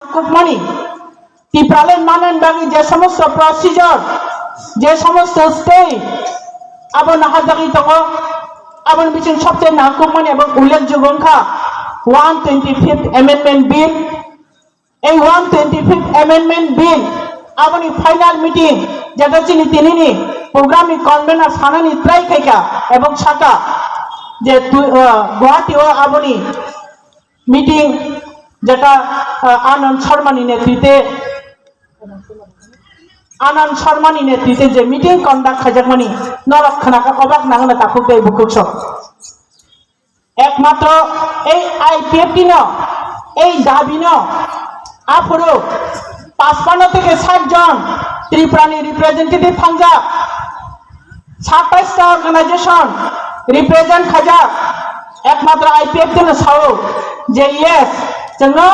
কুকমণি ত্রিপুরালেন মানেন বাকি যে সমস্ত প্রসিজার যে সমস্ত স্টেপ আবন হাজারি দङ আবন বিচিং সবচেয়ে নাকুকমণি এবং উল্লেখযোগ্য অংখা 125th অ্যামেন্ডমেন্ট বিল এই 125th অ্যামেন্ডমেন্ট বিল আবনি ফাইনাল মিটিং যেটা চিনি তিনিনি প্রোগ্রামনি কনভেনার সানানি ত্রাই খাইকা এবং সাকা যে গুয়াহাটি ও আবনি মিটিং যেটা আনন্দ শর্মানি নেতৃত্বে যে মিটিং কন্ডাক্ট খাইজাকমানি নরক্ষণাকা অবাক নাগনা তাকুতে বুকুছ একমাত্র এই আইপিএফটি ন এই দাবি ন আফুরো 55 থেকে 60 জন ত্রিপুরানি রিপ্রেজেন্টেটিভ থাকজা 27টা অর্গানাইজেশন রিপ্রেজেন্ট খাইজা একমাত্র আইপিএফটি ন সাও যে ইয়েস जोङो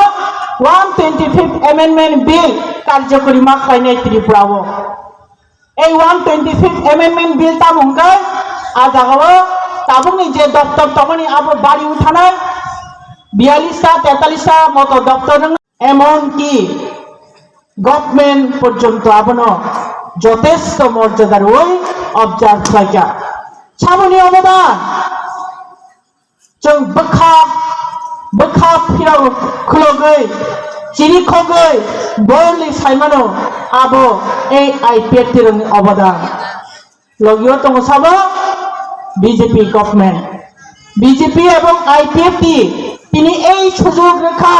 125th অ্যামেন্ডমেন্ট বিল কার্যকরী মা খাইনাই ত্রিপুরাও এই 125th অ্যামেন্ডমেন্ট বিল তামুঙ্গাই আজাগাও তাবুনি যে দপ্তর তমনি আবো বাড়ি উঠানাই 42টা 43টা মতো দপ্তর এমন কি গভর্নমেন্ট পর্যন্ত আবনো যথেষ্ট মর্যাদার ওই অবজার্ভ খাইকা সামনে অবদান जों बखा फिराव खुलगै चिरि खगै बोरलि साइमानो आबो ए आईपीएफ तिरनि अवदान लगियो दङ साबो বিজেপি गवर्नमेंट বিজেপি এবং আইপিএফ তিনি এই সুযোগ রেখা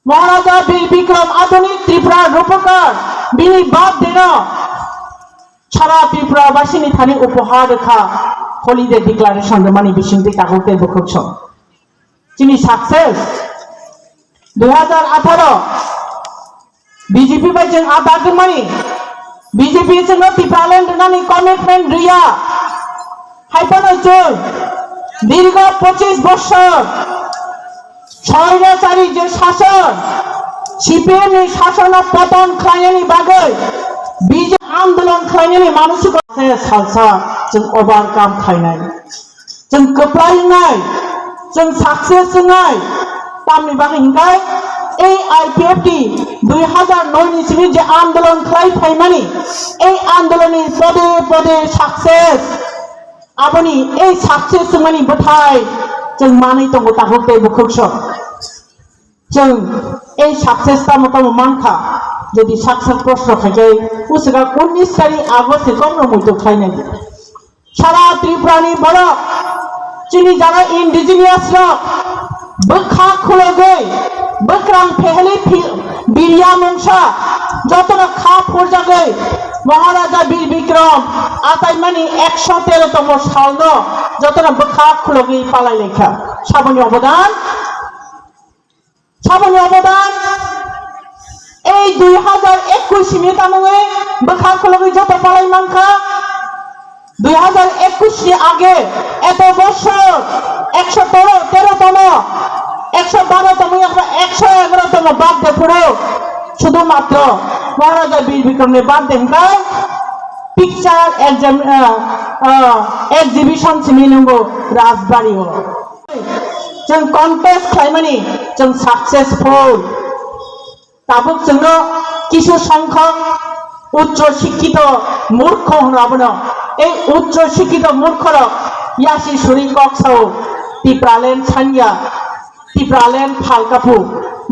মহারাজা বীর বিক্রম আধুনিক ত্রিপুরা রূপকার বিনি বাদ দেন সারা ত্রিপুরাবাসীনি থানি উপহার রেখা হলিডে ডিক্লারেশন মানি বিশিন্তি কাগজে বকছ চিনি success 2018 BJP by other money BJP जों ত্রিপুরালেন নানি কমিটমেন্ট রিয়া হাইপানো চল দীর্ঘ 25 বছর স্বৈরাচারী যে শাসন সিপিএম এর শাসন পতন খায়নি বাগৈ বিজেপি আন্দোলন খায়নি মানসিক সালসা जों ओभारकाम खायनाय जों कप्लायनाय जों साक्सेस जोंनाय तामनि बागै हिंगाय এই আইপিএফটি 2009 नि सिमि जे आंदोलन खाय फायमानि এই आंदोलननि पदे पदे साक्सेस आबनि এই साक्सेस जोंमानि बथाय जों मानै दङ ताहते बुखुक्स जों এই साक्सेस ता मत मानखा যদি সাকসেস প্রশ্ন থাকে উসগা 19 তারিখ আগস্টে কম মতো খায়নাय সারা ত্রিপুরানি বড় চিনি যারা ইন্ডিজিনিয়াস লোক বখা খুলগৈ বকরাং ফেহলি বিরিয়া মংসা যতটা খা ফরজাগৈ মহারাজা বীর বিক্রম আতাইমানি 113তম সাল যতটা বখা খুলগৈ পালাই লেখা সাবনি অবদান এই 2021 সিমি তামঙ্গে বখা খুলগৈ যত পালাই মানখা 2021 के आगे एत बছর 113তম 112তম 111তম বার্থডে পুরো শুধুমাত্র মহারাজা বীর বিক্রমের বার্থডে হিংকায় পিকচার এক্সিবিশন সিমিনঙ্গো রাজবাড়িও जों কন্টেস্ট খাইমানি जों সাকসেসফুল তাবুক जोङो কিছু সংখ্যক উচ্চ শিক্ষিত মূর্খ হনাবনো এই উচ্চ শিক্ষিত মূর্খর ইয়াসি সুরি কক্সাও ত্রিপুরালেন ছানিয়া ত্রিপুরালেন ফালকাফু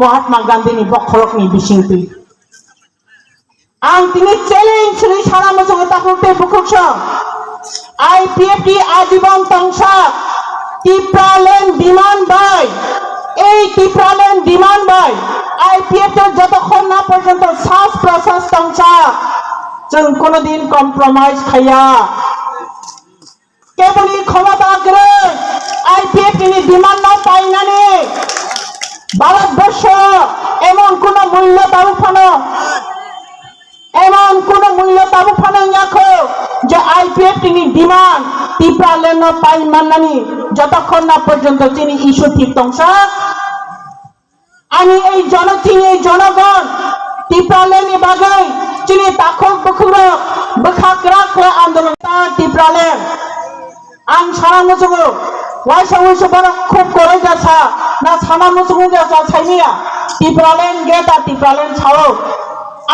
মহাত্মা গান্ধীনি বখরকনি বিশিংতি आं तिनि চ্যালেঞ্জ सुरि सारा मोजों ताखुते बुकुक्स आईपीएफटी आजीवन तंसा ত্রিপুরালেন ডিমান্ড বাই এই ত্রিপুরালেন ডিমান্ড বাই আইপিএফ যতক্ষণ না পর্যন্ত শ্বাস প্রশ্বাস তংসা जों কোনদিন কম্প্রোমাইজ খাইয়া কেবলই ক্ষমতা করে আইপিএফ তিনি ডিমান্ড না পাইনানি ভারতবর্ষ এমন কোন মূল্য তাবু ফানো ইয়াখো যে আইপিএফ তিনি ডিমান্ড ত্রিপুরালেন পাই মাননানি যতক্ষণ না পর্যন্ত তিনি ইস্যু ঠিক তংসা আমি এই জনগণ ত্রিপুরালেনি বাগৈ চিনি তাখক বখুরো বখাকরা আন্দোলন ত্রিপুরালেন आं सारा मोजों वाइसा बड़ा खूब करे जासा ना साना मोजों जासा साइनिया টিপ্রালেন গেতা টিপ্রালেন ছাড়ো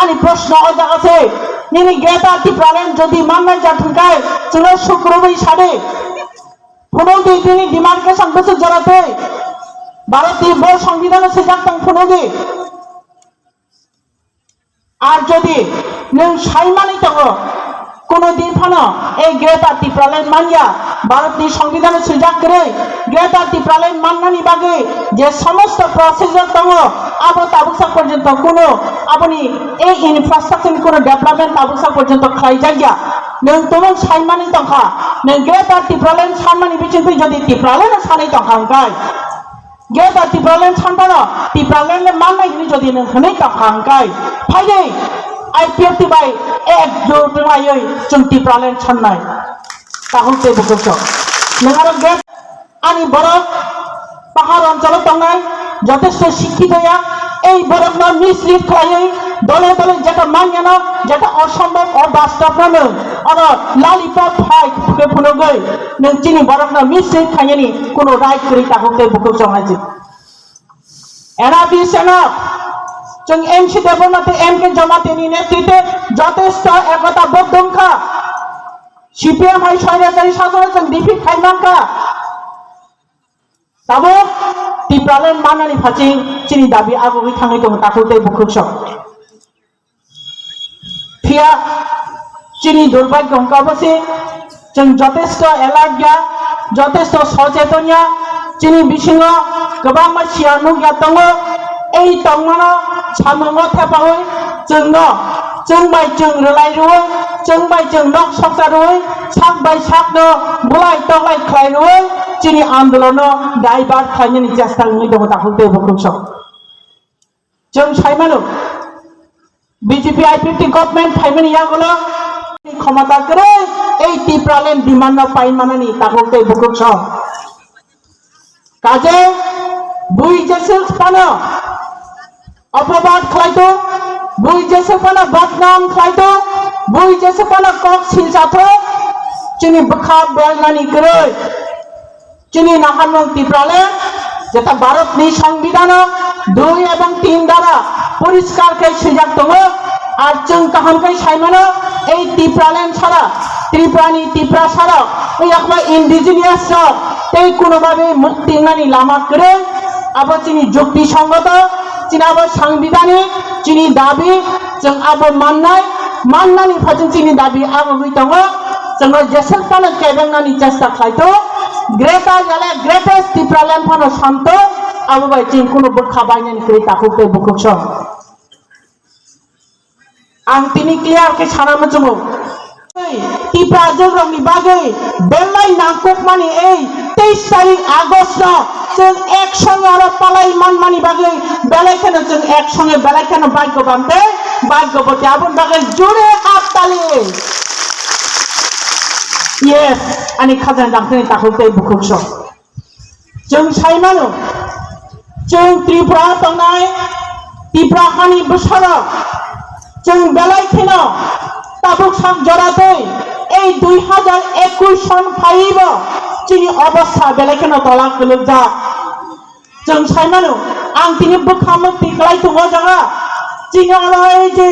আনি প্রশ্ন অজা আছে নিনি গেতা টিপ্রালেন যদি মাননাই জাথুকায় চলো শুক্রবাই সাড়ে ফোনদি তিনি ডিমার্কেশন বসে জড়াতে ভারতীয় বড় সংবিধানে সে জানতাম ফোনদি আর যদি নों সাইমানি দङ কোনদিন ফানো এই গ্রেটা টিপ্রালেন মানিয়া ভারতনি সংবিধানে সুজাক করে গ্রেটা টিপ্রালেন মাননানি বাগে যে সমস্ত প্রসিজার দङ আবো তাবুসা পর্যন্ত কোনো আপনি এই ইনফ্রাস্ট্রাকচার কোনো ডেভেলপমেন্ট তাবুসা পর্যন্ত খাই জায়গা नों तमन साइमानि दंखा नों ग्रेटा टिप्रालेन सानमानि बिथिंखै যদি टिप्रालेन सानै दंखांखाय ग्रेटा टिप्रालेन सानबानो टिप्रालेन माननायनि যদি नों हनै दंखांखाय फायदै आईपीएफटी बाय एक जोटमायै जों टिप्रालेन साननाय ताहुते बुकस नों आरो ग्रेट आनि बरफ पाहाड़ अঞ্চল दंनाय যথেষ্ট শিক্ষিতয়া এই বরফনা মিশ্রিত খাयै দলে দলে যেটা মান্য না যেটা অসম্ভব অবাস্তব না আর লালিপপ ফাই ফুকে ফুলগৈ নों চিনি বরফনা মিশ্রিত খায়নি কোনো রাইট করি তাহলে বুকো জমাইছে এনা বিশেনা जों एमसी देवनाथे एमके जमातेनि नेतृत्वे যথেষ্ট একতা বদ্ধংখা সিপিএম হাই স্বৈরাচারী শাসনে जों ডিফিট খাইমানখা তাবো টিপ্রালেন মানাनि फारसे चिनि दाबि आगुबै थाङै दङ ताखौते बुखुसो फिया चिनि दुर्भाग्य हंकाबसे जों যথেষ্ট एलार्ट गैया যথেষ্ট सचेतनिया चिनि बिसिङाव गोबां मानसिया नुग्या दङ এই তংমানা সামঙ্গ থেপাওই जोंनो जोंबाय जों रलायरुই जोंबाय जों नक सकसारुই साकबाय साकनो बुलाय तलाय खायरुई चिनि आन्दोलनो दायबार खायनि চেষ্টা नुइ दङ ताखौते बुखुसो जों साइमानो बीजेपी आईपीएफटी गवर्नमेंट फाइमानि यागलो क्षमता करे এই টিপ্রালেন ডিমান্ড পাইমানানি তাকौते बुखुसो কাজে বুই জেসেল পানো अपवाद खालायतो बुई जैसे पाना बदनाम खालायतो बुई जैसे पाना कक सिलसाथो चिनि बखा बेलनानि गरै चिनि नाहारमं टिप्रालेन जेता भारतनि संविधान 2 এবং 3 দ্বারা পরিষ্কারকে সুযোগ দङ আর जों কাহামकै साइमानो এই টিপ্রালেন ছাড়া ত্রিপ্রাণী টিপ্রা ছাড়া ওই একবার ইন্ডিজিনিয়াস এই কোনোভাবে মুক্তি নানি লামা করে আবার চিনি যুক্তিসঙ্গত चिनाबो सांविधानिक चिनि दाबि जों आबो माननानि फारसे चिनि दाबि आगुबै दङ जोङो जेसेबांनो केबेंनानि चेष्टा खालायतो ग्रेटा जाले ग्रेटेस्ट टिप्रालेन फानो सानतो आबो बाय चिन कोनो बोखा बायनानि खै ताखौते बुखुसो आं तिनि क्लियार के सानामो जोङो टिप्रा जोंनि बागै बेलाय नांकुक मानि এই 23 तारिख আগস্ট जों एक संगे आरो पालाय मानमानि बागै बेलायखानो जों एक संगे बेलायखानो भाग्यबानते भाग्यवती आबुन बागै जुरे हाततालि येस आनि खाजान दांखनि ताखौते बुखुसो जों साइमानो जों त्रिपुरा दंनाय त्रिपुरा हानि बोसोराव जों बेलायखानो ताबुक साम जराते এই 2021 सन फाइब चिनि अवस्था बेलायखानो तला गलुक जा जों साइमानो आं तिनि बोखामुक्ति खालायतो जागा चिनि अराय जे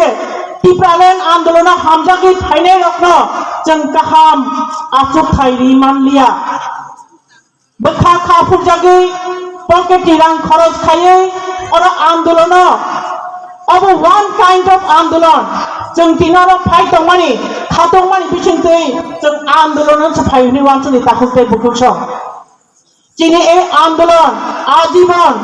टिप्रालेन आन्दोलना हामजागै फायनाय रखनो जों गाहाम आसुक थाइरि मानलिया बोखा खाफुर जागै पकेटनि रां खरच खायै अरा आन्दोलना अब वन काइंड ऑफ आंदोलन जों तिनारो फाइट दंमानि खादंमानि बिथिंखै जों आंदोलन फाइनि वानसनि ताखौते बुखुसो चिनि ए आंदोलन आजीवन